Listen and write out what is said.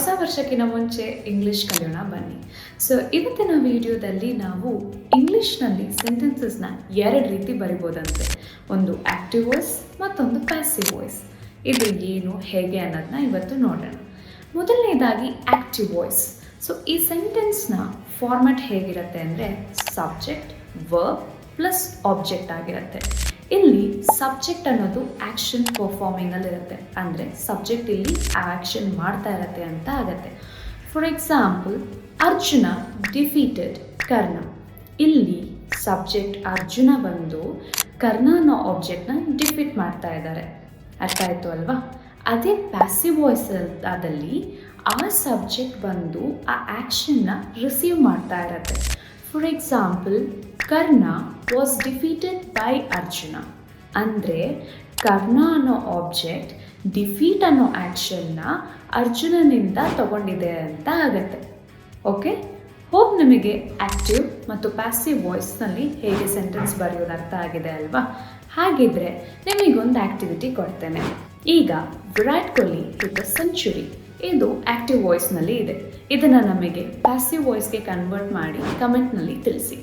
ಹೊಸ ವರ್ಷಕ್ಕಿಂತ ಮುಂಚೆ ಇಂಗ್ಲೀಷ್ ಕಲಿಯೋಣ ಬನ್ನಿ. ಸೊ ಇವತ್ತಿನ ವಿಡಿಯೋದಲ್ಲಿ ನಾವು ಇಂಗ್ಲೀಷ್ನಲ್ಲಿ ಸೆಂಟೆನ್ಸಸ್ನ ಎರಡು ರೀತಿ ಬರಿಬೋದಂತೆ. ಒಂದು ಆ್ಯಕ್ಟಿವ್ ವಾಯ್ಸ್ ಮತ್ತೊಂದು ಪ್ಯಾಸಿವ್ ವಾಯ್ಸ್. ಇದು ಏನು ಹೇಗೆ ಅನ್ನೋದನ್ನ ಇವತ್ತು ನೋಡೋಣ. ಮೊದಲನೇದಾಗಿ ಆ್ಯಕ್ಟಿವ್ ವಾಯ್ಸ್. ಸೊ ಈ ಸೆಂಟೆನ್ಸ್ನ ಫಾರ್ಮ್ಯಾಟ್ ಹೇಗಿರುತ್ತೆ ಅಂದರೆ ಸಬ್ಜೆಕ್ಟ್, ವರ್ಬ್ ಪ್ಲಸ್ ಆಬ್ಜೆಕ್ಟ್ ಆಗಿರುತ್ತೆ. ಇಲ್ಲಿ ಸಬ್ಜೆಕ್ಟ್ ಅನ್ನೋದು ಆ್ಯಕ್ಷನ್ ಪರ್ಫಾರ್ಮಿಂಗಲ್ಲಿ ಇರುತ್ತೆ, ಅಂದರೆ ಸಬ್ಜೆಕ್ಟ್ ಇಲ್ಲಿ ಆ್ಯಕ್ಷನ್ ಮಾಡ್ತಾ ಇರತ್ತೆ ಅಂತ ಆಗುತ್ತೆ. For example, Arjuna defeated Karna. ಇಲ್ಲಿ ಸಬ್ಜೆಕ್ಟ್ ಅರ್ಜುನ ಬಂದು ಕರ್ಣ ಅನ್ನೋ ಆಬ್ಜೆಕ್ಟ್ನ ಡಿಫೀಟ್ ಮಾಡ್ತಾ ಇದ್ದಾರೆ. ಅರ್ಥ ಆಯಿತು ಅಲ್ವಾ? ಅದೇ ಪ್ಯಾಸಿವ್ ವಾಯ್ಸ್ ಆದಲ್ಲಿ ಆ ಸಬ್ಜೆಕ್ಟ್ ಬಂದು ಆ ಆ್ಯಕ್ಷನ್ನ ರಿಸೀವ್ ಮಾಡ್ತಾ ಇರತ್ತೆ. For example, Karna was defeated by Arjuna. ಅಂದರೆ ಕರ್ಣ ಅನ್ನೋ ಆಬ್ಜೆಕ್ಟ್ ಡಿಫೀಟ್ ಅನ್ನೋ ಆ್ಯಕ್ಷನ್ನ ಅರ್ಜುನನಿಂದ ತಗೊಂಡಿದೆ ಅಂತ ಆಗುತ್ತೆ. ಓಕೆ, ಹೋಪ್ ನಿಮಗೆ ಆ್ಯಕ್ಟಿವ್ ಮತ್ತು ಪ್ಯಾಸಿವ್ ವಾಯ್ಸ್ನಲ್ಲಿ ಹೇಗೆ ಸೆಂಟೆನ್ಸ್ ಬರೆಯೋದು ಅರ್ಥ ಆಗಿದೆ ಅಲ್ವಾ? ಹಾಗಿದ್ರೆ ನಿಮಗೊಂದು ಆ್ಯಕ್ಟಿವಿಟಿ ಕೊಡ್ತೇನೆ. ಈಗ Virat Kohli hit a century. ಇದು ಆ್ಯಕ್ಟಿವ್ ವಾಯ್ಸ್ನಲ್ಲಿ ಇದೆ. ಇದನ್ನು ನಮಗೆ ಪ್ಯಾಸಿವ್ ವಾಯ್ಸ್ಗೆ ಕನ್ವರ್ಟ್ ಮಾಡಿ ಕಮೆಂಟ್ನಲ್ಲಿ ತಿಳಿಸಿ.